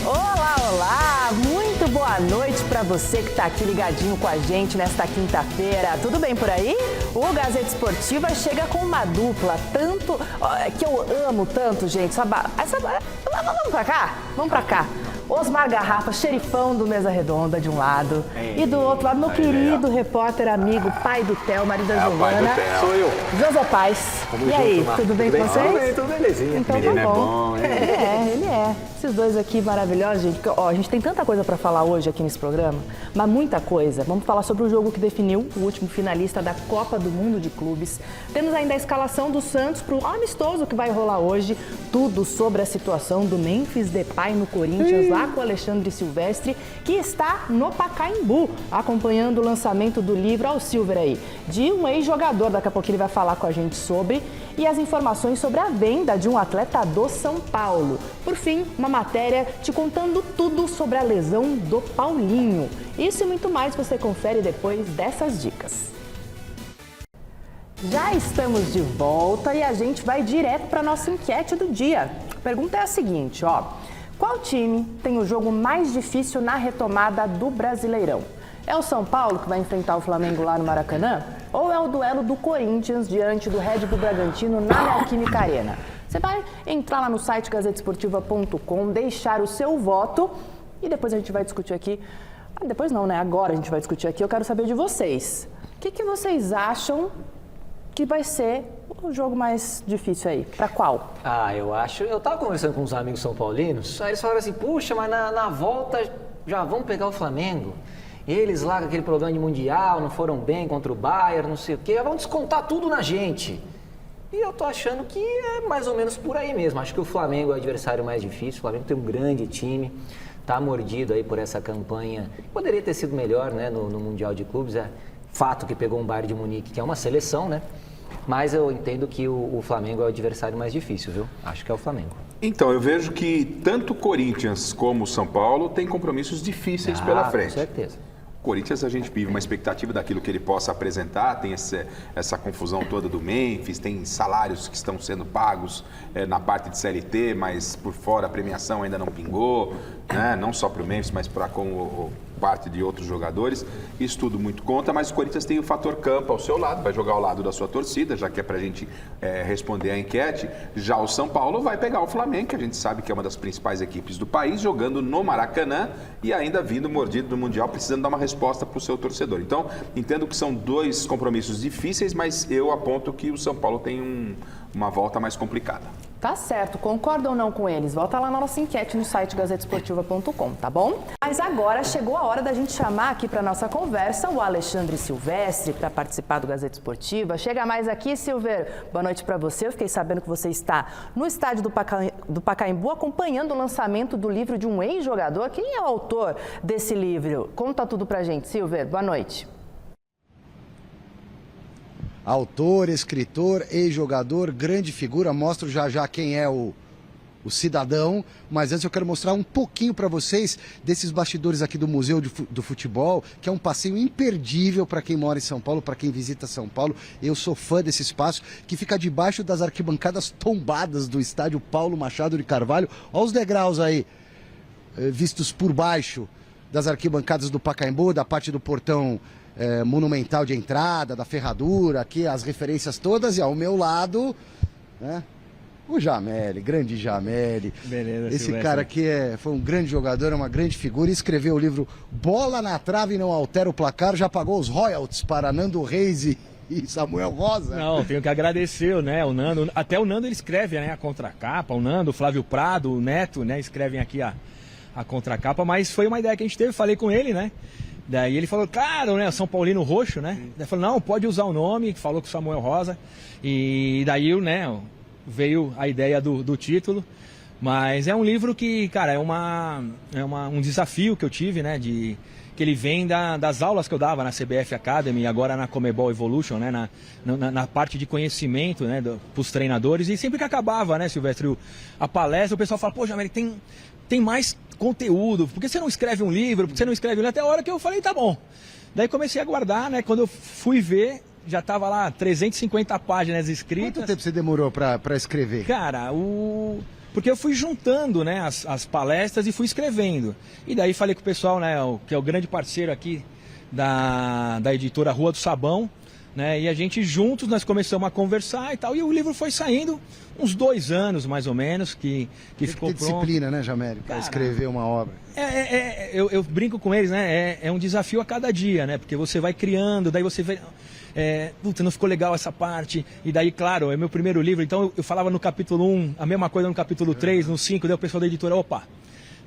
Olá, olá! Muito boa noite para você que está aqui ligadinho com a gente nesta quinta-feira. Tudo bem por aí? O Gazeta Esportiva chega com uma dupla que eu amo tanto, gente. Vamos pra cá? Vamos pra cá. Osmar Garrafa, xerifão do Mesa Redonda de um lado, e do outro lado, meu querido repórter, amigo, pai do Theo, marido da Giovana. Sou eu. José Paz. E aí, tudo bem com vocês? Tudo belezinha. Então tá bom. Ele é. Esses dois aqui maravilhosos, gente. A gente tem tanta coisa para falar hoje aqui nesse programa, mas muita coisa. Vamos falar sobre o jogo que definiu o último finalista da Copa do Mundo de Clubes. Temos ainda a escalação do Santos para o amistoso que vai rolar hoje. Tudo sobre a situação do Memphis Depay no Corinthians, lá com o Alexandre Silvestre, que está no Pacaembu, acompanhando o lançamento do livro ao Silver aí, de um ex-jogador. Daqui a pouco ele vai falar com a gente sobre. E as informações sobre a venda de um atleta do São Paulo. Por fim, uma matéria te contando tudo sobre a lesão do Paulinho. Isso e muito mais você confere depois dessas dicas. Já estamos de volta e a gente vai direto para a nossa enquete do dia. A pergunta é a seguinte, ó. Qual time tem o jogo mais difícil na retomada do Brasileirão? É o São Paulo que vai enfrentar o Flamengo lá no Maracanã? Ou é o duelo do Corinthians diante do Red Bull Bragantino na Neoquímica Arena? Você vai entrar lá no site gazetesportiva.com, deixar o seu voto e depois a gente vai discutir aqui. Depois não, né? Agora a gente vai discutir aqui. Eu quero saber de vocês. O que vocês acham que vai ser o jogo mais difícil aí? Pra qual? Eu tava conversando com uns amigos são paulinos, aí eles falaram assim, puxa, mas na volta já vamos pegar o Flamengo. Eles lá com aquele problema de Mundial, não foram bem contra o Bayern, não sei o quê, já vão descontar tudo na gente. E eu tô achando que é mais ou menos por aí mesmo. Acho que o Flamengo é o adversário mais difícil, o Flamengo tem um grande time, tá mordido aí por essa campanha. Poderia ter sido melhor, né, no Mundial de Clubes, é fato que pegou um Bayern de Munique, que é uma seleção, né? Mas eu entendo que o Flamengo é o adversário mais difícil, viu? Acho que é o Flamengo. Então, eu vejo que tanto o Corinthians como o São Paulo têm compromissos difíceis pela frente. Com certeza. Corinthians, a gente vive uma expectativa daquilo que ele possa apresentar, tem essa confusão toda do Memphis, tem salários que estão sendo pagos na parte de CLT, mas por fora a premiação ainda não pingou, né? Não só para o Memphis, mas para parte de outros jogadores. Isso tudo muito conta, mas o Corinthians tem o fator campo ao seu lado, vai jogar ao lado da sua torcida, já que é para a gente responder a enquete. Já o São Paulo vai pegar o Flamengo, que a gente sabe que é uma das principais equipes do país, jogando no Maracanã e ainda vindo mordido do Mundial, precisando dar uma resposta para o seu torcedor. Então, entendo que são dois compromissos difíceis, mas eu aponto que o São Paulo tem uma volta mais complicada. Tá certo, concorda ou não com eles? Volta lá na nossa enquete no site gazetesportiva.com, tá bom? Mas agora chegou a hora da gente chamar aqui para nossa conversa o Alexandre Silvestre para participar do Gazeta Esportiva. Chega mais aqui, Silver. Boa noite para você. Eu fiquei sabendo que você está no estádio do Pacaembu acompanhando o lançamento do livro de um ex-jogador. Quem é o autor desse livro? Conta tudo pra gente, Silver. Boa noite. Autor, escritor, ex-jogador, grande figura. Mostro já quem é o cidadão, mas antes eu quero mostrar um pouquinho para vocês desses bastidores aqui do Museu do Futebol, que é um passeio imperdível para quem mora em São Paulo, para quem visita São Paulo. Eu sou fã desse espaço, que fica debaixo das arquibancadas tombadas do estádio Paulo Machado de Carvalho. Olha os degraus aí, vistos por baixo das arquibancadas do Pacaembu, da parte do portão monumental de entrada, da ferradura, aqui as referências todas, e ao meu lado, né, o Jameli, grande Jameli. Beleza, esse Silvestre. cara aqui foi um grande jogador, é uma grande figura, e escreveu o livro Bola na Trave e Não Altera o Placar, já pagou os royalties para Nando Reis e Samuel Rosa. Não, tenho que agradecer, né, o Nando, até o Nando ele escreve, né, a contracapa, o Nando, o Flávio Prado, o Neto, né, escrevem aqui a contracapa, mas foi uma ideia que a gente teve, falei com ele, né. Daí ele falou, claro, né, São Paulino Roxo, né? Daí falou, não, pode usar o nome, falou com o Samuel Rosa. E daí, né, veio a ideia do título. Mas é um livro que, cara, é um desafio que eu tive, né? Que ele vem das aulas que eu dava na CBF Academy, agora na Comebol Evolution, né? Na parte de conhecimento, né, para os treinadores. E sempre que acabava, né, Silvestre, a palestra, o pessoal fala, pô, Jamel, tem mais conteúdo, por que você não escreve um livro, por que você não escreve um livro? Até a hora que eu falei, tá bom. Daí comecei a guardar, né, quando eu fui ver, já tava lá 350 páginas escritas. Quanto tempo você demorou para escrever? Cara, Porque eu fui juntando, né, as palestras e fui escrevendo. E daí falei com o pessoal, né, que é o grande parceiro aqui da editora Rua do Sabão, né, e a gente juntos nós começamos a conversar e tal, e o livro foi saindo uns 2 anos mais ou menos que ficou ter pronto. disciplina, né, Jamélio, para escrever uma obra. Eu brinco com eles, né, é um desafio a cada dia, né, porque você vai criando, daí você vai... puta, não ficou legal essa parte, e daí, claro, é meu primeiro livro, então eu falava no capítulo 1, a mesma coisa no capítulo 3, no 5, daí o pessoal da editora, opa,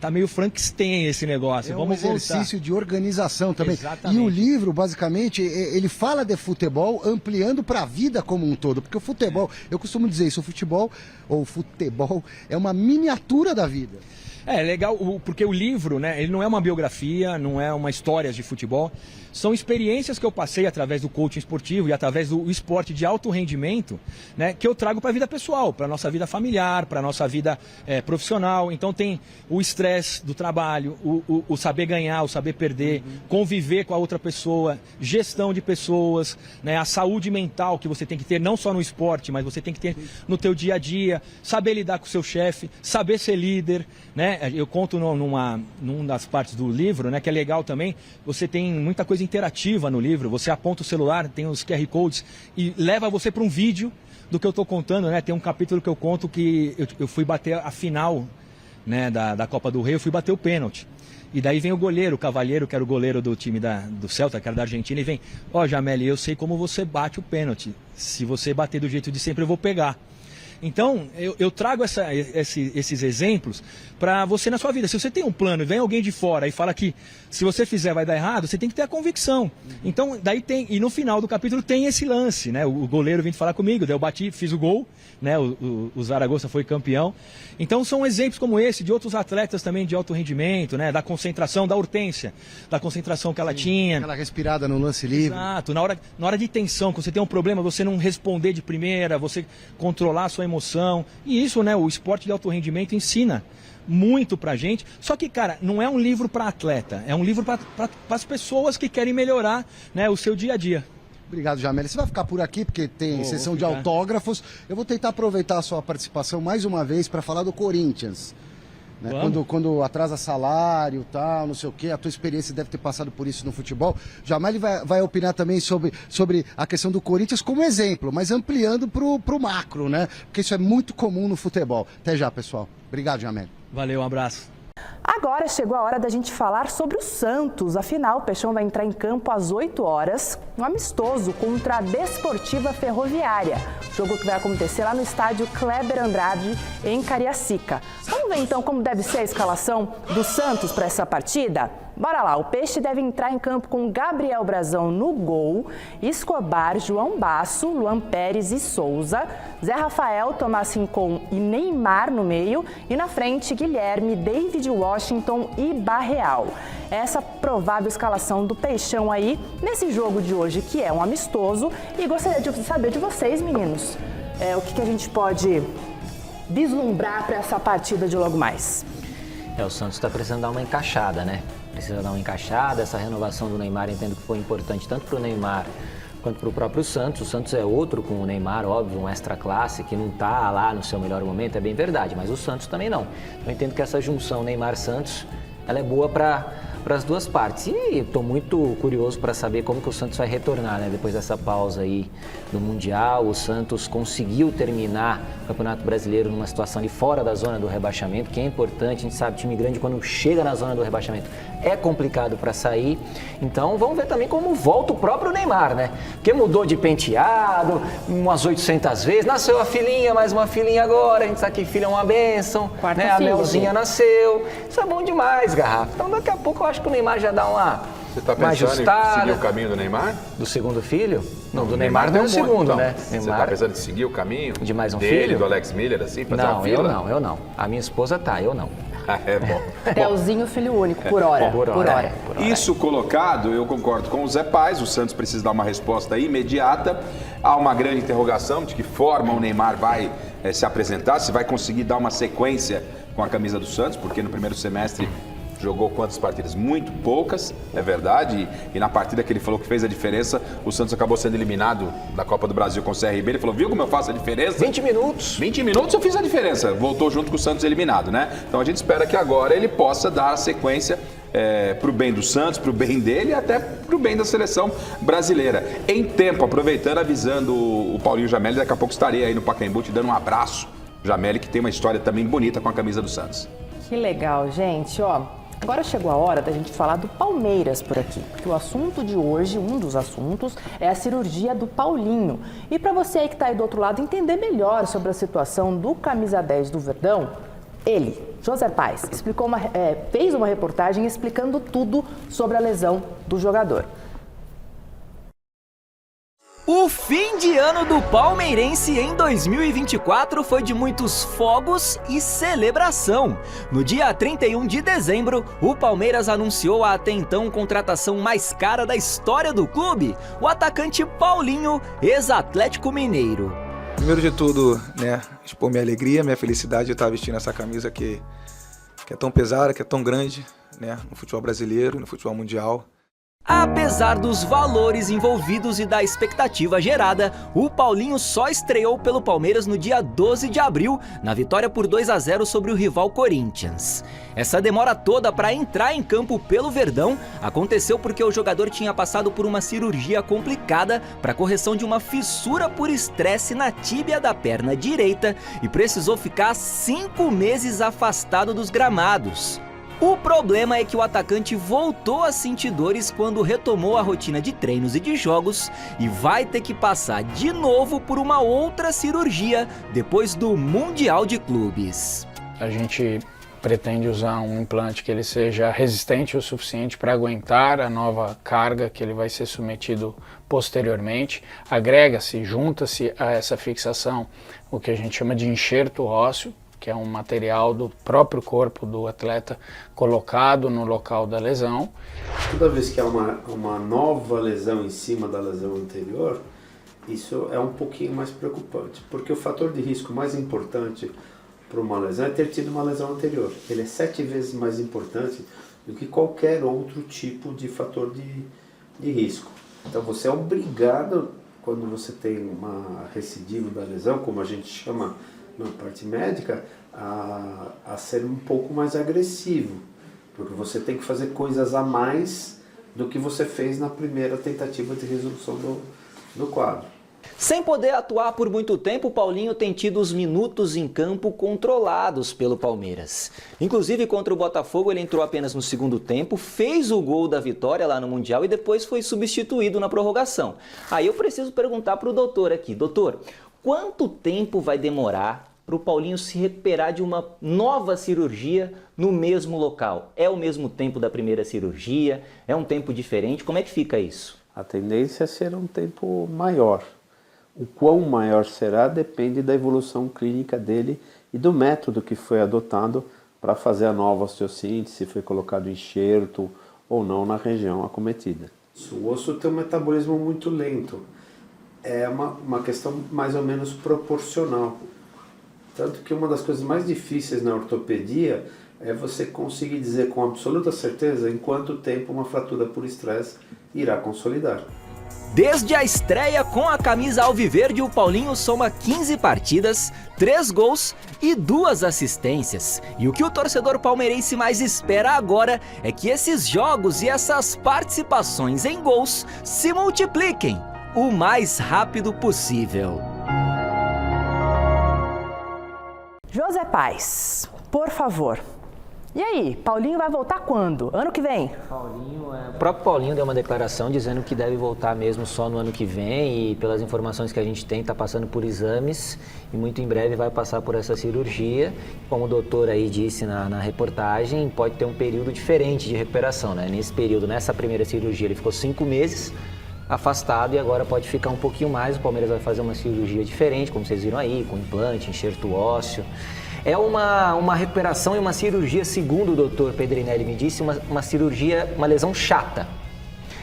tá meio Frankenstein esse negócio, vamos voltar. É um exercício de organização também. Exatamente. E o livro, basicamente, ele fala de futebol ampliando para a vida como um todo, porque o futebol, eu costumo dizer isso, o futebol é uma miniatura da vida. É legal, porque o livro, né, ele não é uma biografia, não é uma história de futebol, são experiências que eu passei através do coaching esportivo e através do esporte de alto rendimento, né, que eu trago para a vida pessoal, para a nossa vida familiar, para a nossa vida profissional. Então tem o estresse do trabalho, o saber ganhar, o saber perder, conviver com a outra pessoa, gestão de pessoas, né, a saúde mental que você tem que ter, não só no esporte, mas você tem que ter no teu dia a dia, saber lidar com o seu chefe, saber ser líder, né? Eu conto numa das partes do livro, né, que é legal também, você tem muita coisa interativa no livro, você aponta o celular, tem os QR Codes e leva você para um vídeo do que eu estou contando, né? Tem um capítulo que eu conto que eu fui bater a final, né, da Copa do Rei, eu fui bater o pênalti. E daí vem o goleiro, o Cavalheiro, que era o goleiro do time do Celta, que era da Argentina, e vem, Jameli, eu sei como você bate o pênalti, se você bater do jeito de sempre eu vou pegar. Então, eu trago esses exemplos para você na sua vida. Se você tem um plano e vem alguém de fora e fala que se você fizer vai dar errado, você tem que ter a convicção. Então, daí tem, e no final do capítulo tem esse lance, né? O goleiro vem falar comigo, daí eu bati, fiz o gol, né? O Zaragoza foi campeão. Então, são exemplos como esse de outros atletas também de alto rendimento, né? Da concentração, da Hortência, da concentração que ela tinha. Aquela respirada no lance livre. Exato, na hora de tensão, quando você tem um problema, você não responder de primeira, você controlar a sua emoção. E isso, né, o esporte de alto rendimento ensina muito pra gente. Só que, cara, não é um livro para atleta, é um livro para as pessoas que querem melhorar, né, o seu dia a dia. Obrigado, Jameli. Você vai ficar por aqui porque tem sessão de autógrafos. Eu vou tentar aproveitar a sua participação mais uma vez para falar do Corinthians. Né? Quando atrasa salário e tal, não sei o quê, a tua experiência deve ter passado por isso no futebol. Jameli vai opinar também sobre a questão do Corinthians como exemplo, mas ampliando pro macro, né? Porque isso é muito comum no futebol. Até já, pessoal. Obrigado, Jameli. Valeu, um abraço. Agora chegou a hora da gente falar sobre o Santos. Afinal, o Peixão vai entrar em campo às 8 horas, um amistoso contra a Desportiva Ferroviária. Jogo que vai acontecer lá no estádio Kleber Andrade, em Cariacica. Vamos ver então como deve ser a escalação do Santos para essa partida? Bora lá, o Peixe deve entrar em campo com Gabriel Brazão no gol, Escobar, João Basso, Luan Pérez e Souza, Zé Rafael, Tomás Rincon e Neymar no meio e na frente Guilherme, David Washington e Barreal. Essa provável escalação do Peixão aí nesse jogo de hoje que é um amistoso e gostaria de saber de vocês, meninos, o que a gente pode vislumbrar para essa partida de logo mais. O Santos está precisando dar uma encaixada, né? Precisa dar uma encaixada, essa renovação do Neymar entendo que foi importante tanto para o Neymar quanto para o próprio Santos. O Santos é outro com o Neymar, óbvio, um extra classe que não está lá no seu melhor momento, é bem verdade, mas o Santos também não. Eu entendo que essa junção Neymar-Santos, ela é boa para as duas partes. E estou muito curioso para saber como que o Santos vai retornar, né? Depois dessa pausa aí do Mundial. O Santos conseguiu terminar o Campeonato Brasileiro numa situação de fora da zona do rebaixamento, que é importante. A gente sabe, time grande quando chega na zona do rebaixamento é complicado para sair. Então vamos ver também como volta o próprio Neymar, né? Porque mudou de penteado umas 800 vezes, nasceu a filhinha, mais uma filhinha agora, a gente sabe que filha é uma bênção, né? A Melzinha nasceu, isso é bom demais, Garrafa. Então daqui a pouco eu acho que o Neymar já dá uma Você está pensando em seguir o caminho do Neymar? Do segundo filho? Não, do Neymar tem um segundo, então, né? Você está pensando em seguir o caminho de mais um dele, filho? do Alex Miller, assim, fazer uma fila? Eu não. A minha esposa tá, eu não. É bom. Telzinho, filho único, por hora. Por hora. Isso colocado, eu concordo com o Zé Paz, o Santos precisa dar uma resposta imediata. Há uma grande interrogação de que forma o Neymar vai se apresentar, se vai conseguir dar uma sequência com a camisa do Santos, porque no primeiro semestre Jogou quantas partidas? Muito poucas, é verdade. E na partida que ele falou que fez a diferença, o Santos acabou sendo eliminado da Copa do Brasil com o CRB. Ele falou, viu como eu faço a diferença? 20 minutos. 20 minutos eu fiz a diferença. Voltou junto com o Santos eliminado, né? Então a gente espera que agora ele possa dar a sequência para o bem do Santos, para o bem dele e até para o bem da seleção brasileira. Em tempo, aproveitando, avisando o Paulinho Jamelli, daqui a pouco estarei aí no Pacaembu te dando um abraço. Jamelli, que tem uma história também bonita com a camisa do Santos. Que legal, gente. Agora chegou a hora da gente falar do Palmeiras por aqui, porque o assunto de hoje, um dos assuntos, é a cirurgia do Paulinho. E para você aí que está aí do outro lado entender melhor sobre a situação do camisa 10 do Verdão, ele, José Paes, fez uma reportagem explicando tudo sobre a lesão do jogador. O fim de ano do palmeirense em 2024 foi de muitos fogos e celebração. No dia 31 de dezembro, o Palmeiras anunciou a até então contratação mais cara da história do clube, o atacante Paulinho, ex-Atlético Mineiro. Primeiro de tudo, expor minha alegria, minha felicidade de estar vestindo essa camisa que é tão pesada, que é tão grande, no futebol brasileiro, no futebol mundial. Apesar dos valores envolvidos e da expectativa gerada, o Paulinho só estreou pelo Palmeiras no dia 12 de abril, na vitória por 2-0 sobre o rival Corinthians. Essa demora toda para entrar em campo pelo Verdão aconteceu porque o jogador tinha passado por uma cirurgia complicada para correção de uma fissura por estresse na tíbia da perna direita e precisou ficar 5 meses afastado dos gramados. O problema é que o atacante voltou a sentir dores quando retomou a rotina de treinos e de jogos e vai ter que passar de novo por uma outra cirurgia depois do Mundial de Clubes. A gente pretende usar um implante que ele seja resistente o suficiente para aguentar a nova carga que ele vai ser submetido posteriormente. Agrega-se, junta-se a essa fixação o que a gente chama de enxerto ósseo, que é um material do próprio corpo do atleta colocado no local da lesão. Toda vez que há uma nova lesão em cima da lesão anterior, isso é um pouquinho mais preocupante, porque o fator de risco mais importante para uma lesão é ter tido uma lesão anterior. Ele é 7 vezes mais importante do que qualquer outro tipo de fator de risco. Então você é obrigado, quando você tem uma recidiva da lesão, como a gente chama na parte médica, a ser um pouco mais agressivo, porque você tem que fazer coisas a mais do que você fez na primeira tentativa de resolução do quadro. Sem poder atuar por muito tempo, o Paulinho tem tido os minutos em campo controlados pelo Palmeiras. Inclusive contra o Botafogo ele entrou apenas no segundo tempo, fez o gol da vitória lá no Mundial e depois foi substituído na prorrogação. Aí eu preciso perguntar para o doutor aqui, doutor, quanto tempo vai demorar para o Paulinho se recuperar de uma nova cirurgia no mesmo local? É o mesmo tempo da primeira cirurgia? É um tempo diferente? Como é que fica isso? A tendência é ser um tempo maior. O quão maior será depende da evolução clínica dele e do método que foi adotado para fazer a nova osteossíntese, se foi colocado enxerto ou não na região acometida. O osso tem um metabolismo muito lento. É uma questão mais ou menos proporcional. Tanto que uma das coisas mais difíceis na ortopedia é você conseguir dizer com absoluta certeza em quanto tempo uma fratura por estresse irá consolidar. Desde a estreia com a camisa alviverde, o Paulinho soma 15 partidas, 3 gols e 2 assistências. E o que o torcedor palmeirense mais espera agora é que esses jogos e essas participações em gols se multipliquem o mais rápido possível. José Paes, por favor. E aí, Paulinho vai voltar quando? Ano que vem? O próprio Paulinho deu uma declaração dizendo que deve voltar mesmo só no ano que vem e pelas informações que a gente tem, está passando por exames e muito em breve vai passar por essa cirurgia. Como o doutor aí disse na reportagem, pode ter um período diferente de recuperação, né? Nesse período, nessa primeira cirurgia, ele ficou 5 meses afastado e agora pode ficar um pouquinho mais. O Palmeiras vai fazer uma cirurgia diferente, como vocês viram aí, com implante, enxerto ósseo. É uma recuperação e uma cirurgia, segundo o doutor Pedrinelli me disse, uma cirurgia, uma lesão chata.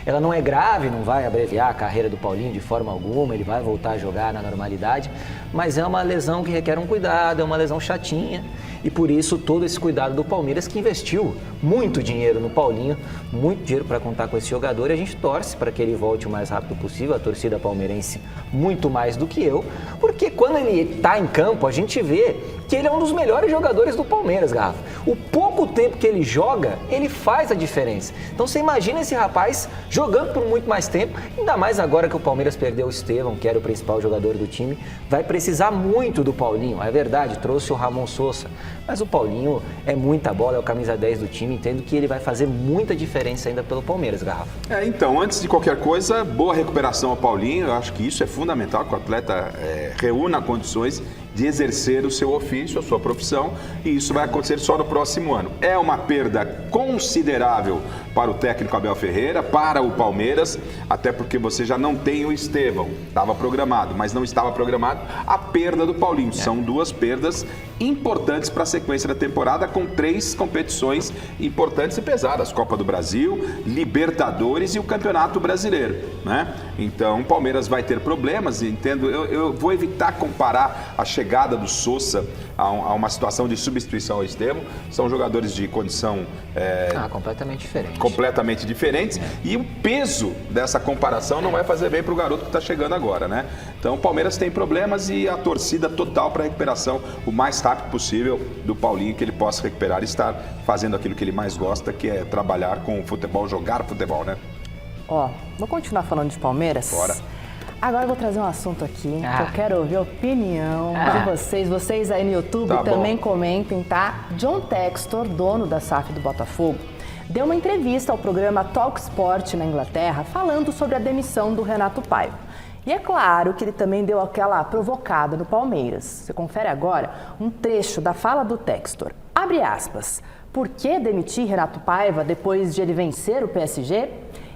Ela não é grave, não vai abreviar a carreira do Paulinho de forma alguma, ele vai voltar a jogar na normalidade, mas é uma lesão que requer um cuidado, é uma lesão chatinha E por isso todo esse cuidado do Palmeiras, que investiu muito dinheiro no Paulinho, muito dinheiro para contar com esse jogador, e a gente torce para que ele volte o mais rápido possível, a torcida palmeirense muito mais do que eu, porque quando ele está em campo, a gente vê que ele é um dos melhores jogadores do Palmeiras, Garrafa. O pouco tempo que ele joga, ele faz a diferença. Então você imagina esse rapaz jogando por muito mais tempo, ainda mais agora que o Palmeiras perdeu o Estevão, que era o principal jogador do time, vai precisar muito do Paulinho. É verdade, trouxe o Ramon Sousa, mas o Paulinho é muita bola, é o camisa 10 do time, entendo que ele vai fazer muita diferença ainda pelo Palmeiras, Garrafa. Então, antes de qualquer coisa, boa recuperação ao Paulinho, eu acho que isso é fundamental, que o atleta reúna condições de exercer o seu ofício, a sua profissão, e isso vai acontecer só no próximo ano. É uma perda considerável para o técnico Abel Ferreira, para o Palmeiras, até porque você já não tem o Estevão, estava programado, mas não estava programado a perda do Paulinho. São duas perdas importantes para a sequência da temporada, com 3 competições importantes e pesadas: Copa do Brasil, Libertadores e o Campeonato Brasileiro, né? Então o Palmeiras vai ter problemas, entendo. Eu vou evitar comparar a chegada do Sousa a uma situação de substituição ao Estevão. São jogadores de condição completamente diferente. Completamente diferentes, e o peso dessa comparação não vai fazer bem para o garoto que está chegando agora, né? Então o Palmeiras tem problemas e a torcida total para a recuperação o mais rápido possível do Paulinho, que ele possa recuperar e estar fazendo aquilo que ele mais gosta, que é trabalhar com o futebol, jogar futebol, né? Vou continuar falando de Palmeiras? Bora. Agora eu vou trazer um assunto aqui que eu quero ouvir a opinião de vocês. Vocês aí no YouTube também comentem, tá? John Textor, dono da SAF do Botafogo, deu uma entrevista ao programa Talk Sport na Inglaterra falando sobre a demissão do Renato Paiva. E é claro que ele também deu aquela provocada no Palmeiras. Você confere agora um trecho da fala do Textor. Abre aspas. Por que demitir Renato Paiva depois de ele vencer o PSG?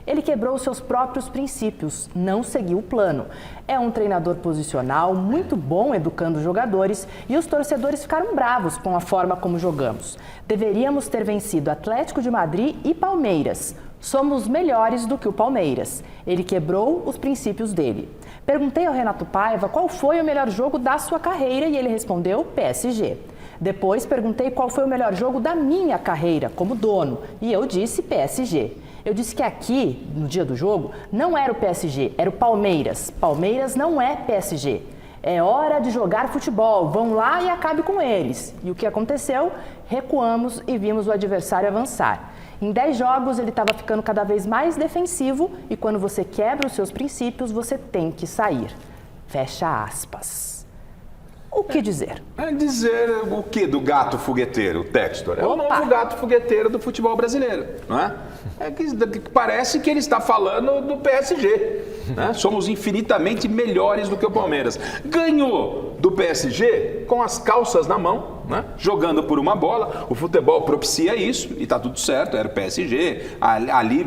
Ele quebrou seus próprios princípios, não seguiu o plano. É um treinador posicional, muito bom educando jogadores, e os torcedores ficaram bravos com a forma como jogamos. Deveríamos ter vencido Atlético de Madrid e Palmeiras. Somos melhores do que o Palmeiras. Ele quebrou os princípios dele. Perguntei ao Renato Paiva qual foi o melhor jogo da sua carreira e ele respondeu PSG. Depois perguntei qual foi o melhor jogo da minha carreira como dono e eu disse PSG. Eu disse que aqui, no dia do jogo, não era o PSG, era o Palmeiras. Palmeiras não é PSG. É hora de jogar futebol, vão lá e acabe com eles. E o que aconteceu? Recuamos e vimos o adversário avançar. Em 10 jogos ele estava ficando cada vez mais defensivo e quando você quebra os seus princípios, você tem que sair. Fecha aspas. O que dizer? Dizer o que do gato fogueteiro, Textor? É o novo gato fogueteiro do futebol brasileiro, não é? Parece que ele está falando do PSG, né? Somos infinitamente melhores do que o Palmeiras. Ganhou do PSG com as calças na mão, né? Jogando por uma bola. O futebol propicia isso e está tudo certo. Era o PSG, ali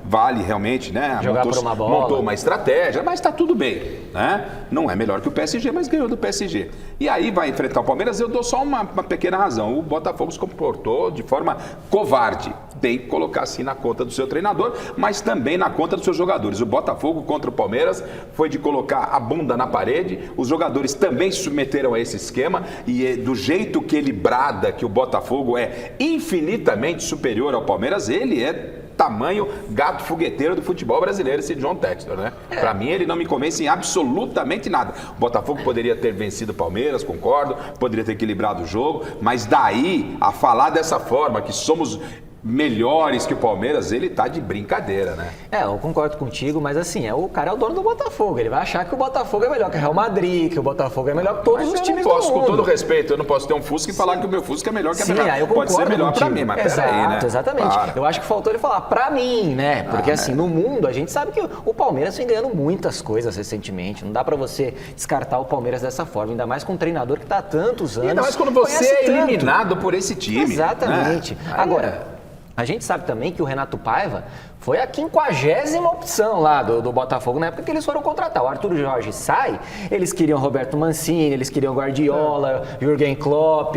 vale realmente, né? Jogar por uma bola. Montou uma estratégia, mas está tudo bem, né? Não é melhor que o PSG, mas ganhou do PSG. E aí vai enfrentar o Palmeiras. Eu dou só uma pequena razão. O Botafogo se comportou de forma covarde. Tem que colocar assim na conta do seu treinador, mas também na conta dos seus jogadores. O Botafogo contra o Palmeiras foi de colocar a bunda na parede. Os jogadores também se submeteram a esse esquema e do jeito que ele brada que o Botafogo é infinitamente superior ao Palmeiras, ele é tamanho gato fogueteiro do futebol brasileiro, esse John Textor, né? Pra mim, ele não me convence em absolutamente nada. O Botafogo poderia ter vencido o Palmeiras, concordo, poderia ter equilibrado o jogo, mas daí a falar dessa forma, que somos melhores que o Palmeiras, ele tá de brincadeira, né? Eu concordo contigo, mas assim, o cara é o dono do Botafogo, ele vai achar que o Botafogo é melhor que o Real Madrid, que o Botafogo é melhor que todos os times do mundo. Com todo respeito, eu não posso ter um Fusca e falar que o meu Fusca é melhor que a minha. Pode ser melhor pra mim, mas peraí, né? Exatamente. Eu acho que faltou ele falar pra mim, né? Porque assim, no mundo, a gente sabe que o Palmeiras vem ganhando muitas coisas recentemente, não dá pra você descartar o Palmeiras dessa forma, ainda mais com um treinador que tá há tantos anos. Ainda mais quando você é eliminado por esse time. Exatamente. Né? Agora, A gente sabe também que o Renato Paiva foi a 50ª opção lá do Botafogo na época que eles foram contratar. O Arthur Jorge sai, eles queriam Roberto Mancini, eles queriam Guardiola, Jürgen Klopp,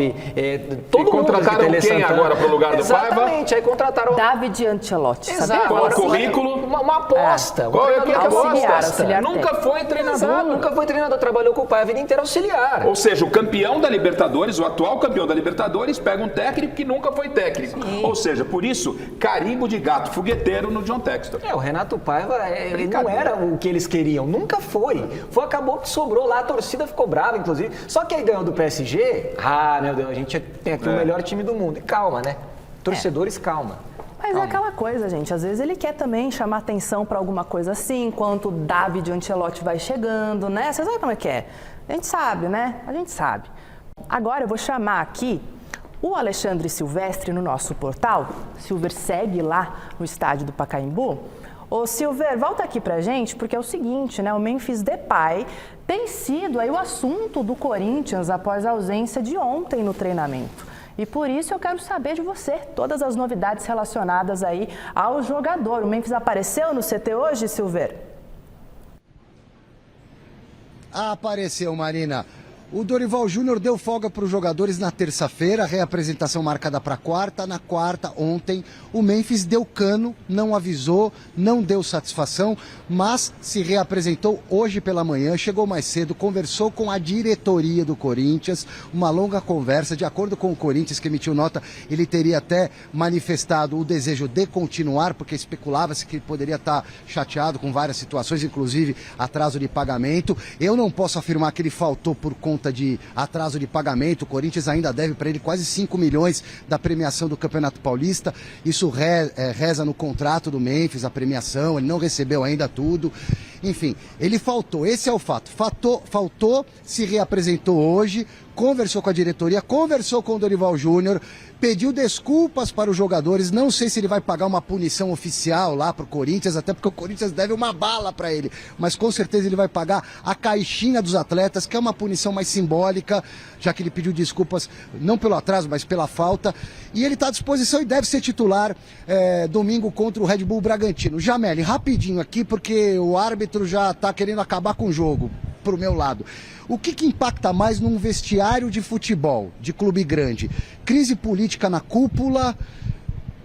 todo mundo. Contrataram quem agora para o lugar do Paiva? Exatamente, aí contrataram David Ancelotti. Exato. Qual é o currículo? Uma aposta. Qual é a auxiliar Nunca foi treinador, nunca foi treinador, trabalhou com o Paiva a vida inteira auxiliar. Ou seja, o campeão da Libertadores, o atual campeão da Libertadores, pega um técnico que nunca foi técnico. Sim. Ou seja, por isso, carimbo de gato fogueteiro no John Textor. O Renato Paiva, ele não era o que eles queriam, nunca foi. Acabou que sobrou lá, a torcida ficou brava, inclusive. Só que aí ganhou do PSG, meu Deus, a gente tem aqui o melhor time do mundo. E calma, né? Torcedores, calma. Mas é aquela coisa, gente, às vezes ele quer também chamar atenção para alguma coisa assim, enquanto o David Ancelotti vai chegando, né? Vocês sabem como é que é? A gente sabe, né? A gente sabe. Agora eu vou chamar aqui o Alexandre Silvestre no nosso portal. Silver segue lá no estádio do Pacaembu. Ô Silver, volta aqui pra gente, porque é o seguinte, né? O Memphis Depay tem sido aí o assunto do Corinthians após a ausência de ontem no treinamento. E por isso eu quero saber de você todas as novidades relacionadas aí ao jogador. O Memphis apareceu no CT hoje, Silver? Apareceu, Marina. O Dorival Júnior deu folga para os jogadores na terça-feira, a reapresentação marcada para quarta. Na quarta, ontem, o Memphis deu cano, não avisou, não deu satisfação, mas se reapresentou hoje pela manhã, chegou mais cedo, conversou com a diretoria do Corinthians, uma longa conversa. De acordo com o Corinthians, que emitiu nota, ele teria até manifestado o desejo de continuar, porque especulava-se que ele poderia estar chateado com várias situações, inclusive atraso de pagamento. Eu não posso afirmar que ele faltou por conta de atraso de pagamento. O Corinthians ainda deve para ele quase 5 milhões da premiação do Campeonato Paulista. Isso reza no contrato do Memphis, a premiação, ele não recebeu ainda tudo. Enfim, ele faltou, esse é o fato. Faltou, se reapresentou hoje, conversou com a diretoria, conversou com o Dorival Júnior, pediu desculpas para os jogadores. Não sei se ele vai pagar uma punição oficial lá para o Corinthians, até porque o Corinthians deve uma bala para ele, mas com certeza ele vai pagar a caixinha dos atletas, que é uma punição mais simbólica, já que ele pediu desculpas não pelo atraso, mas pela falta. E ele está à disposição e deve ser titular domingo contra o Red Bull Bragantino. Jameli, rapidinho aqui, porque o árbitro já está querendo acabar com o jogo, pro meu lado. O que impacta mais num vestiário de futebol, de clube grande? Crise política na cúpula,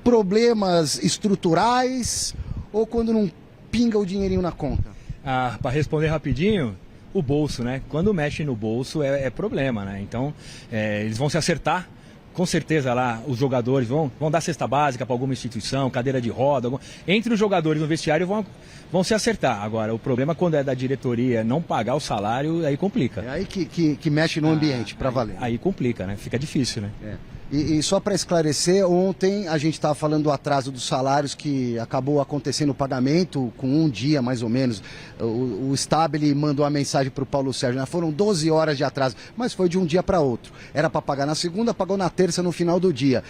problemas estruturais ou quando não pinga o dinheirinho na conta? Para responder rapidinho, o bolso, né? Quando mexe no bolso é problema, né? Então, eles vão se acertar. Com certeza lá os jogadores vão dar cesta básica para alguma instituição, cadeira de roda. Entre os jogadores no vestiário vão se acertar. Agora, o problema quando é da diretoria não pagar o salário, aí complica. É aí que mexe no ambiente, para valer. Aí complica, né? Fica difícil, né? E só para esclarecer, ontem a gente estava falando do atraso dos salários, que acabou acontecendo o pagamento com um dia mais ou menos. O Stabile mandou a mensagem para o Paulo Sérgio, né? Foram 12 horas de atraso, mas foi de um dia para outro. Era para pagar na segunda, pagou na terça no final do dia.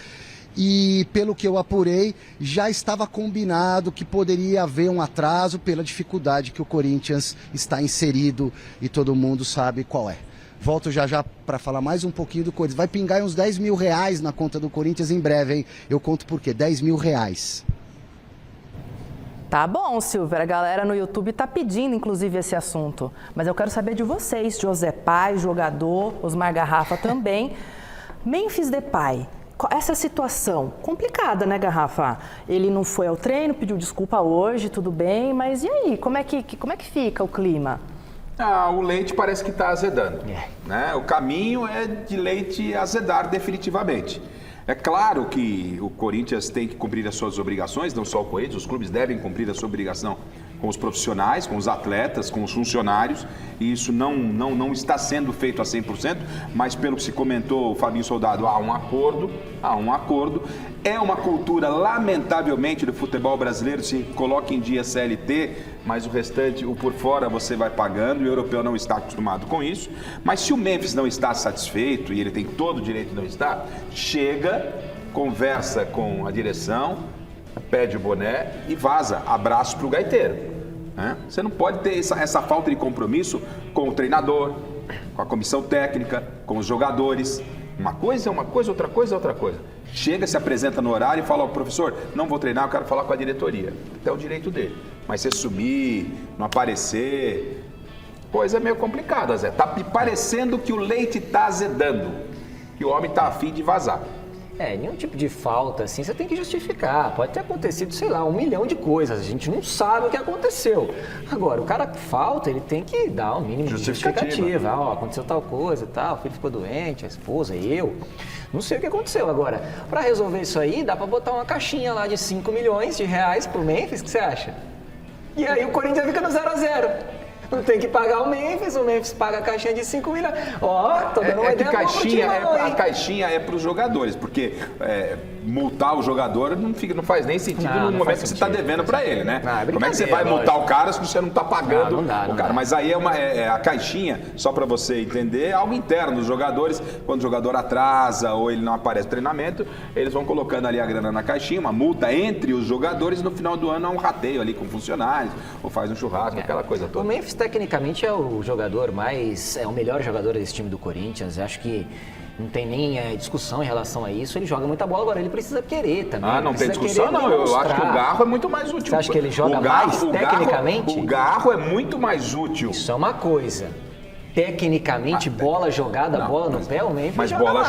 E pelo que eu apurei, já estava combinado que poderia haver um atraso pela dificuldade que o Corinthians está inserido e todo mundo sabe qual é. Volto já para falar mais um pouquinho do Corinthians. Vai pingar uns 10 mil reais na conta do Corinthians em breve, hein? Eu conto por quê, 10 mil reais. Tá bom, Silver, a galera no YouTube tá pedindo, inclusive, esse assunto. Mas eu quero saber de vocês, José Pai, jogador, Osmar Garrafa também. Memphis Depay, essa situação complicada, né, Garrafa? Ele não foi ao treino, pediu desculpa hoje, tudo bem, mas e aí, como é que fica o clima? O leite parece que está azedando. Né? O caminho é de leite azedar definitivamente. É claro que o Corinthians tem que cumprir as suas obrigações, não só o Corinthians, os clubes devem cumprir a sua obrigação com os profissionais, com os atletas, com os funcionários, e isso não está sendo feito a 100%, mas pelo que se comentou, o Fabinho Soldado, há um acordo. É uma cultura, lamentavelmente, do futebol brasileiro, se coloca em dia CLT, mas o restante, o por fora, você vai pagando, e o europeu não está acostumado com isso. Mas se o Memphis não está satisfeito, e ele tem todo o direito de não estar, chega, conversa com a direção, pede o boné e vaza. Abraço para o gaiteiro. Né? Você não pode ter essa falta de compromisso com o treinador, com a comissão técnica, com os jogadores. Uma coisa é uma coisa, outra coisa é outra coisa. chega, se apresenta no horário e fala, professor, não vou treinar, eu quero falar com a diretoria. É o direito dele. Mas você sumir, não aparecer, coisa meio complicada, Zé. Tá parecendo que o leite tá azedando, que o homem tá afim de vazar. Nenhum tipo de falta, assim, você tem que justificar. Pode ter acontecido, sei lá, 1 milhão de coisas. A gente não sabe o que aconteceu. Agora, o cara que falta, ele tem que dar um mínimo de justificativa. Aconteceu tal coisa e tal, o filho ficou doente, a esposa, eu. Não sei o que aconteceu. Agora, para resolver isso aí, dá para botar uma caixinha lá de 5 milhões de reais pro Memphis, o que você acha? E aí o Corinthians fica no 0-0. Não tem que pagar o Memphis paga a caixinha de 5 milhões. Tô dando uma ideia a caixinha é para os jogadores, porque multar o jogador não faz nem sentido no momento que você está devendo para ele, né? Como é que você vai multar o cara se você não está pagando o cara? Mas aí a caixinha, só para você entender, é algo interno dos jogadores. Quando o jogador atrasa ou ele não aparece no treinamento, eles vão colocando ali a grana na caixinha, uma multa entre os jogadores, e no final do ano há um rateio ali com funcionários, ou faz um churrasco, aquela coisa toda. O Memphis, tecnicamente, é o jogador é o melhor jogador desse time do Corinthians. Acho que não tem nem discussão em relação a isso. Ele joga muita bola, agora ele precisa querer também. Não tem discussão, não. Eu acho que o Garro é muito mais útil. Você acha que ele joga mais tecnicamente? O Garro é muito mais útil. Isso é uma coisa. Tecnicamente, bola jogada, bola no pé, o Memphis. Mas bola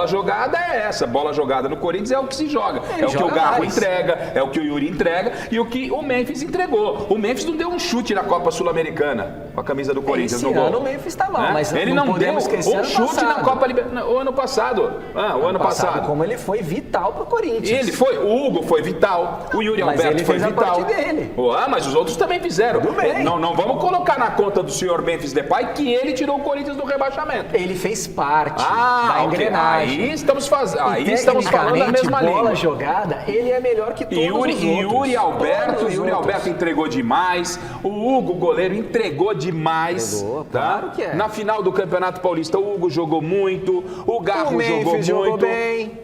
jogada é essa. Bola jogada no Corinthians é o que se joga. É o que o Garro entrega, é o que o Yuri entrega e o que o Memphis entregou. O Memphis não deu um chute na Copa Sul-Americana com a camisa do Corinthians no gol. Esse ano o Memphis tá mal, mas ele não deu um chute na Copa Libertadores o ano passado. O ano passado. Como ele foi vital pro Corinthians. Ele foi, o Hugo foi vital, o Yuri Alberto foi vital. A parte dele. Mas os outros também fizeram. Tudo bem. Não vamos colocar na conta do senhor Memphis Depay que ele tirou o Corinthians do rebaixamento. Ele fez parte da engrenagem. Aí estamos falando a mesma língua. Bola jogada, ele é melhor que todos os outros. Yuri Alberto entregou demais. O Hugo, goleiro, entregou demais. Entregou, claro que é. Na final do Campeonato Paulista, o Hugo jogou muito. O Garro jogou bem.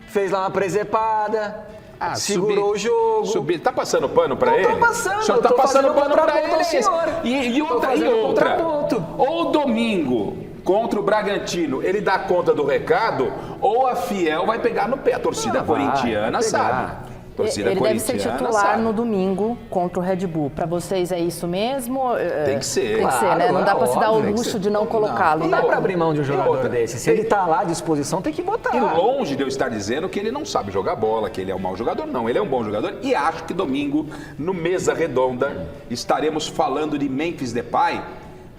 Fez lá uma presepada. Segurou o jogo. Tá passando pano pra ele? Não tô passando. O senhor tá passando pano pra ele. E outra. Ponto. Ou domingo, contra o Bragantino, ele dá conta do recado, ou a Fiel vai pegar no pé. A torcida corintiana sabe. Ele deve ser titular no domingo contra o Red Bull. Para vocês é isso mesmo? Tem que ser. Tem que ser, né? Não dá para se dar o luxo de não colocá-lo. Não dá para abrir mão de um jogador desse. Se ele tá lá à disposição, tem que botar. E longe de eu estar dizendo que ele não sabe jogar bola, que ele é um mau jogador. Não, ele é um bom jogador. E acho que domingo, no Mesa Redonda, estaremos falando de Memphis Depay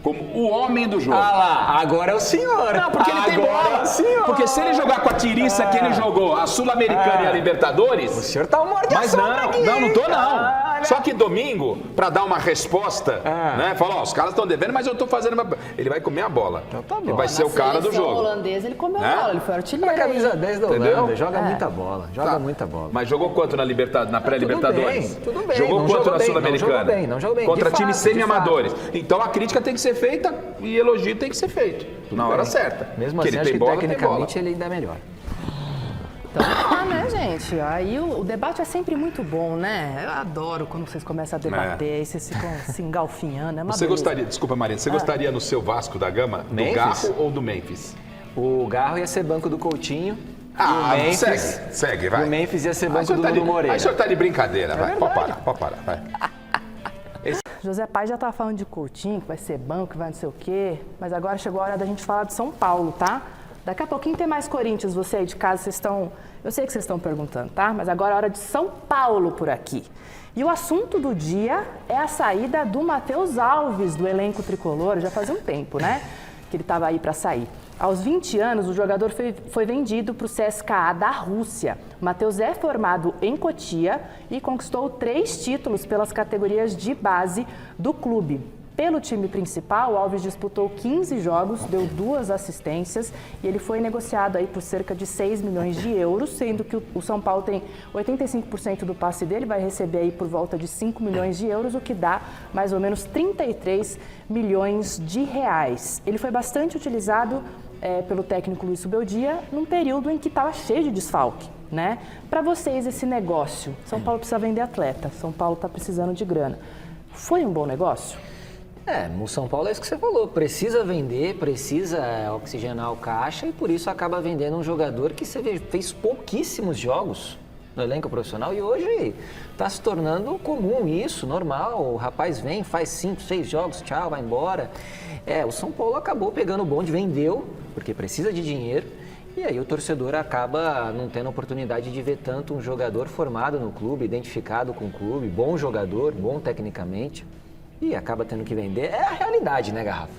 como o homem do jogo. Agora é o senhor. Não, porque ele tem bola. Porque se ele jogar com a tiriça que ele jogou, a Sul-Americana e a Libertadores... O senhor tá um morde Mas não tô não. Só que domingo, pra dar uma resposta, né? Fala, os caras estão devendo, mas eu tô fazendo uma... Ele vai comer a bola. Então tá bom. Ele vai ser o cara do jogo. Holandês, ele comeu a bola, ele foi artilheiro. A camisa 10 da Holanda, joga muita bola. Muita bola. Mas jogou quanto na pré-Libertadores? Tudo bem. Jogou quanto na Sul-Americana? Não jogou bem. Contra times semi-amadores. Então a crítica tem que ser feita e elogio tem que ser feito. Na hora certa. Mesmo assim, acho que tecnicamente ele ainda é melhor. Então, né, gente? Aí o debate é sempre muito bom, né? Eu adoro quando vocês começam a debater, aí vocês ficam se engalfinhando. Você gostaria, desculpa, Marina, você gostaria no seu Vasco da Gama do Garro ou do Memphis? O Garro ia ser banco do Coutinho. Segue, vai. O Memphis ia ser banco do Nuno Moreira. Aí o senhor tá de brincadeira, vai. Pode parar, vai. José Paz já tá falando de Coutinho, que vai ser banco, que vai não sei o quê. Mas agora chegou a hora da gente falar de São Paulo, tá? Daqui a pouquinho tem mais Corinthians, você aí de casa, vocês estão... Eu sei que vocês estão perguntando, tá? Mas agora é hora de São Paulo por aqui. E o assunto do dia é a saída do Matheus Alves do elenco tricolor. Já fazia um tempo, né? Que ele estava aí para sair. Aos 20 anos, o jogador foi vendido para o CSKA da Rússia. O Matheus é formado em Cotia e conquistou 3 títulos pelas categorias de base do clube. Pelo time principal, o Alves disputou 15 jogos, deu 2 assistências e ele foi negociado aí por cerca de 6 milhões de euros, sendo que o São Paulo tem 85% do passe dele, vai receber aí por volta de 5 milhões de euros, o que dá mais ou menos 33 milhões de reais. Ele foi bastante utilizado pelo técnico Luiz Subeldia num período em que estava cheio de desfalque, né? Para vocês, esse negócio, São Paulo precisa vender atleta, São Paulo está precisando de grana. Foi um bom negócio? No São Paulo é isso que você falou, precisa vender, precisa oxigenar o caixa e por isso acaba vendendo um jogador que você vê, fez pouquíssimos jogos no elenco profissional e hoje está se tornando comum isso, normal, o rapaz vem, faz 5, 6 jogos, tchau, vai embora. O São Paulo acabou pegando o bonde, vendeu, porque precisa de dinheiro, e aí o torcedor acaba não tendo oportunidade de ver tanto um jogador formado no clube, identificado com o clube, bom jogador, bom tecnicamente. E acaba tendo que vender. É a realidade, né, Garrafa?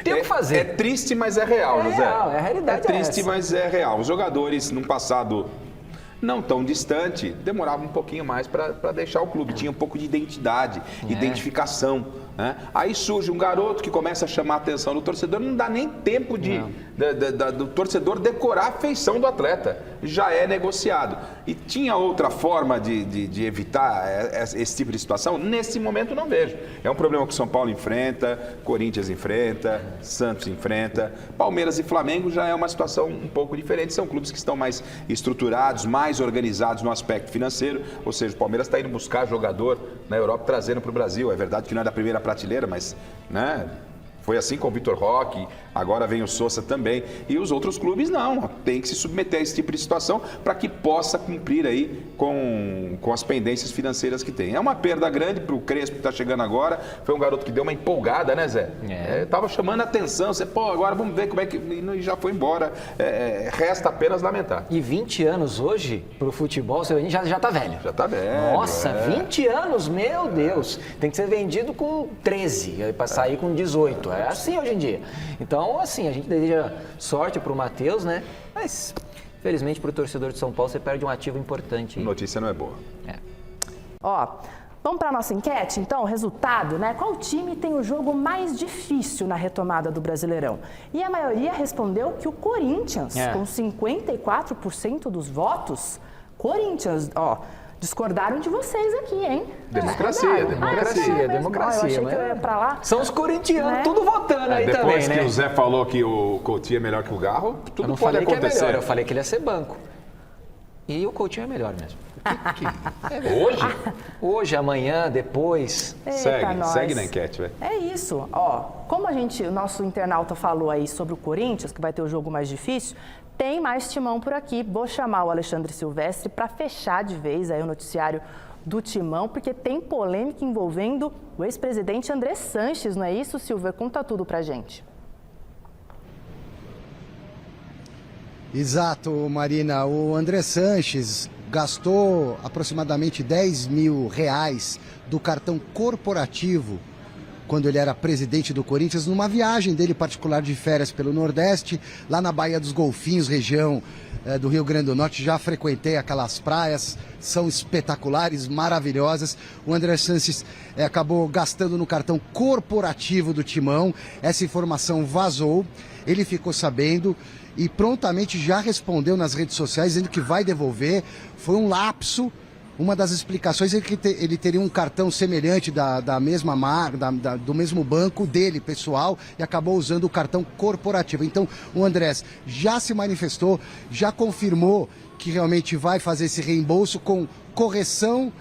Tem o que fazer. É triste, mas é real, José. Real, a realidade é triste, mas é real. Os jogadores, num passado não tão distante, demoravam um pouquinho mais para deixar o clube. Tinha um pouco de identidade, identificação. Né? Aí surge um garoto que começa a chamar a atenção do torcedor, não dá nem tempo do torcedor decorar a feição do atleta, já é negociado. E tinha outra forma de evitar esse tipo de situação? Nesse momento não vejo. É um problema que o São Paulo enfrenta, Corinthians enfrenta, Santos enfrenta, Palmeiras e Flamengo já é uma situação um pouco diferente, são clubes que estão mais estruturados, mais organizados no aspecto financeiro, ou seja, o Palmeiras está indo buscar jogador na Europa, trazendo para o Brasil. É verdade que não é da primeira prateleira, mas foi assim com o Vitor Roque, agora vem o Sousa também. E os outros clubes não, tem que se submeter a esse tipo de situação para que possa cumprir aí com as pendências financeiras que tem. É uma perda grande para o Crespo que está chegando agora, foi um garoto que deu uma empolgada, né, Zé? Tava chamando a atenção, agora vamos ver como é que... E já foi embora, resta apenas lamentar. E 20 anos hoje, pro futebol, já tá velho. Já tá velho. Nossa, 20 anos, meu Deus. Tem que ser vendido com 13, para sair com 18. É assim hoje em dia. Então, assim, a gente deseja sorte pro Matheus, né? Mas, felizmente, pro torcedor de São Paulo, você perde um ativo importante. A notícia não é boa. Vamos para a nossa enquete, então, resultado, né? Qual time tem o jogo mais difícil na retomada do Brasileirão? E a maioria respondeu que o Corinthians, com 54% dos votos. Corinthians, discordaram de vocês aqui, hein? Democracia. Democracia. Eu achei que eu ia pra lá. São os corintianos, né? Tudo votando aí também, Depois que o Zé falou que o Coutinho é melhor que o Garro, tudo pode acontecer. Eu não falei que é melhor, eu falei que ele ia ser banco. E o Coutinho é melhor mesmo. Hoje? Hoje, amanhã, depois. Segue na enquete, velho. É isso. Como o nosso internauta falou aí sobre o Corinthians, que vai ter o jogo mais difícil, tem mais Timão por aqui. Vou chamar o Alexandre Silvestre para fechar de vez aí o noticiário do Timão, porque tem polêmica envolvendo o ex-presidente André Sanches, não é isso, Silvia? Conta tudo pra gente. Exato, Marina. O André Sanches gastou aproximadamente R$10 mil do cartão corporativo quando ele era presidente do Corinthians, numa viagem dele particular de férias pelo Nordeste, lá na Baía dos Golfinhos, região do Rio Grande do Norte. Já frequentei aquelas praias, são espetaculares, maravilhosas. O André Sanches acabou gastando no cartão corporativo do Timão. Essa informação vazou, ele ficou sabendo e prontamente já respondeu nas redes sociais, dizendo que vai devolver. Foi um lapso. Uma das explicações é que ele teria um cartão semelhante da mesma marca, do mesmo banco dele, pessoal, e acabou usando o cartão corporativo. Então, o Andrés já se manifestou, já confirmou que realmente vai fazer esse reembolso com correção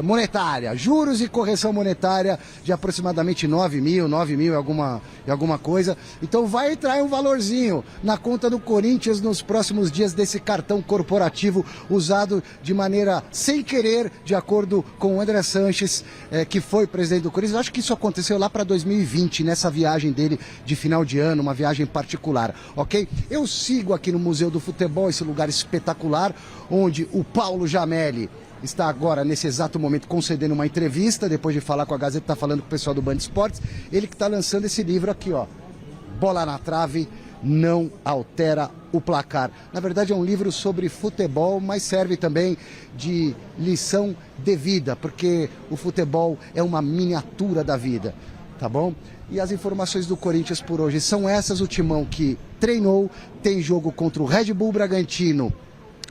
monetária, juros e correção monetária de aproximadamente 9 mil e alguma coisa. Então vai entrar um valorzinho na conta do Corinthians nos próximos dias desse cartão corporativo usado de maneira sem querer, de acordo com o André Sanches, que foi presidente do Corinthians. Eu acho que isso aconteceu lá para 2020, nessa viagem dele de final de ano, uma viagem particular, ok? Eu sigo aqui no Museu do Futebol, esse lugar espetacular, onde o Paulo Jamelli está agora, nesse exato momento, concedendo uma entrevista, depois de falar com a Gazeta, está falando com o pessoal do Band Esportes. Ele que está lançando esse livro aqui, Bola na Trave, não altera o placar. Na verdade é um livro sobre futebol, mas serve também de lição de vida, porque o futebol é uma miniatura da vida, tá bom? E as informações do Corinthians por hoje são essas. O Timão que treinou, tem jogo contra o Red Bull Bragantino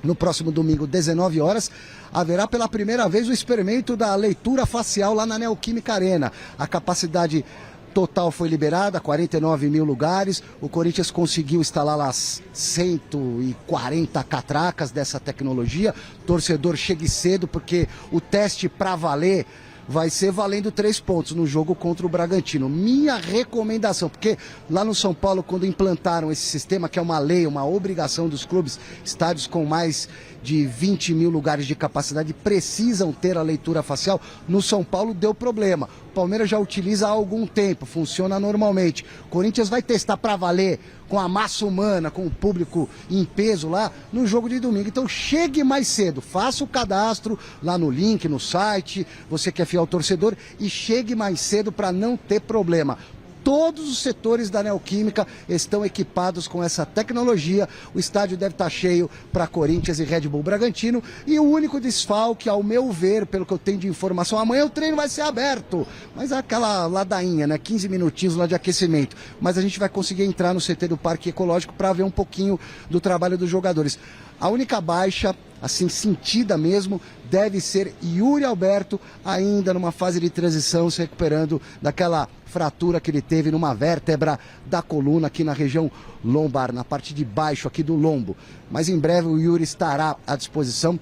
no próximo domingo, 19 horas. Haverá pela primeira vez o experimento da leitura facial lá na Neoquímica Arena. A capacidade total foi liberada, 49 mil lugares. O Corinthians conseguiu instalar lá 140 catracas dessa tecnologia. Torcedor chegue cedo, porque o teste para valer vai ser valendo 3 pontos no jogo contra o Bragantino. Minha recomendação, porque lá no São Paulo, quando implantaram esse sistema, que é uma lei, uma obrigação dos clubes, estádios com mais de 20 mil lugares de capacidade precisam ter a leitura facial, no São Paulo deu problema. O Palmeiras já utiliza há algum tempo, funciona normalmente. O Corinthians vai testar para valer com a massa humana, com o público em peso lá, no jogo de domingo. Então chegue mais cedo, faça o cadastro lá no link, no site, você que é fiel torcedor, e chegue mais cedo para não ter problema. Todos os setores da Neoquímica estão equipados com essa tecnologia. O estádio deve estar cheio para Corinthians e Red Bull Bragantino. E o único desfalque, ao meu ver, pelo que eu tenho de informação, amanhã o treino vai ser aberto. Mas é aquela ladainha, né? 15 minutinhos lá de aquecimento. Mas a gente vai conseguir entrar no CT do Parque Ecológico para ver um pouquinho do trabalho dos jogadores. A única baixa, assim, sentida mesmo, deve ser Yuri Alberto, ainda numa fase de transição, se recuperando daquela fratura que ele teve numa vértebra da coluna aqui na região lombar, na parte de baixo aqui do lombo. Mas em breve o Yuri estará à disposição.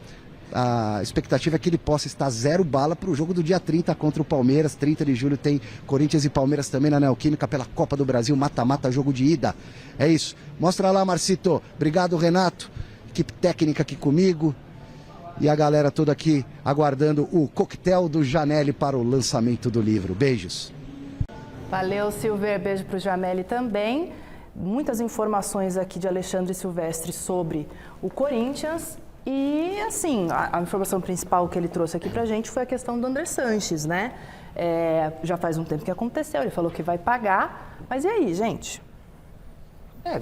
A expectativa é que ele possa estar 0 bala para o jogo do dia 30 contra o Palmeiras. 30 de julho tem Corinthians e Palmeiras também na Neoquímica pela Copa do Brasil, mata-mata, jogo de ida. É isso. Mostra lá, Marcito. Obrigado, Renato. Equipe técnica aqui comigo. E a galera toda aqui aguardando o coquetel do Janelli para o lançamento do livro. Beijos. Valeu, Silver. Beijo para o Jameli também. Muitas informações aqui de Alexandre Silvestre sobre o Corinthians. E, assim, a informação principal que ele trouxe aqui pra gente foi a questão do André Sanches, né? Já faz um tempo que aconteceu, ele falou que vai pagar. Mas e aí, gente?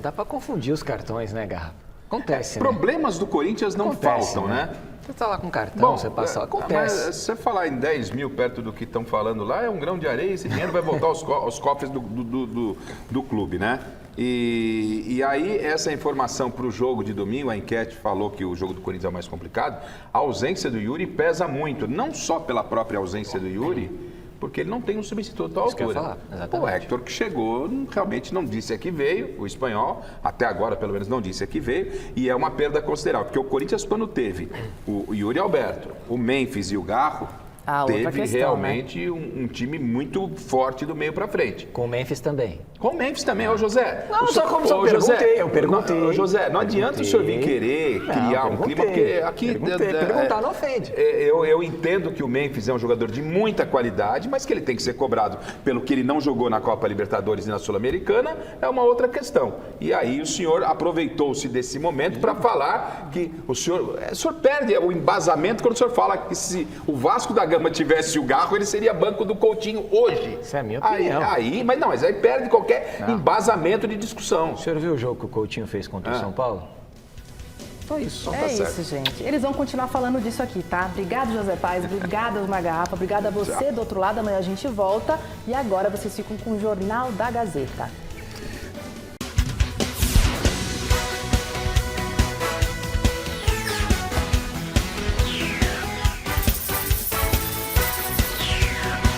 Dá pra confundir os cartões, né, Garra? Acontece, né? Problemas do Corinthians não faltam, né? Você tá lá com cartão, você passa... Acontece. Mas se você falar em 10 mil perto do que estão falando lá, é um grão de areia e esse dinheiro vai voltar aos cofres do clube, né? E aí, essa informação para o jogo de domingo, a enquete falou que o jogo do Corinthians é o mais complicado. A ausência do Yuri pesa muito, não só pela própria ausência do Yuri, porque ele não tem um substituto à altura. O Héctor, que chegou, realmente não disse a que veio, o espanhol, até agora pelo menos não disse a que veio, e é uma perda considerável, porque o Corinthians, quando teve o Yuri Alberto, o Memphis e o Garro, teve realmente, né? um time muito forte do meio para frente. Com o Memphis também. Com o Memphis também, ô José. Não, eu perguntei. Ô José, não adianta o senhor vir querer criar um clima, porque aqui... Perguntar não ofende. Eu entendo que o Memphis é um jogador de muita qualidade, mas que ele tem que ser cobrado pelo que ele não jogou na Copa Libertadores e na Sul-Americana, é uma outra questão. E aí o senhor aproveitou-se desse momento para falar que o senhor perde o embasamento quando o senhor fala que se o Vasco da Gama tivesse o Garro, ele seria banco do Coutinho hoje. Isso é a minha opinião. Mas aí perde qualquer embasamento de discussão. O senhor viu o jogo que o Coutinho fez contra o São Paulo? Só isso. Tá isso, gente. Eles vão continuar falando disso aqui, tá? Obrigado, José Paz. Obrigada, Uma Garrafa. Obrigada a você do outro lado. Amanhã a gente volta. E agora vocês ficam com o Jornal da Gazeta.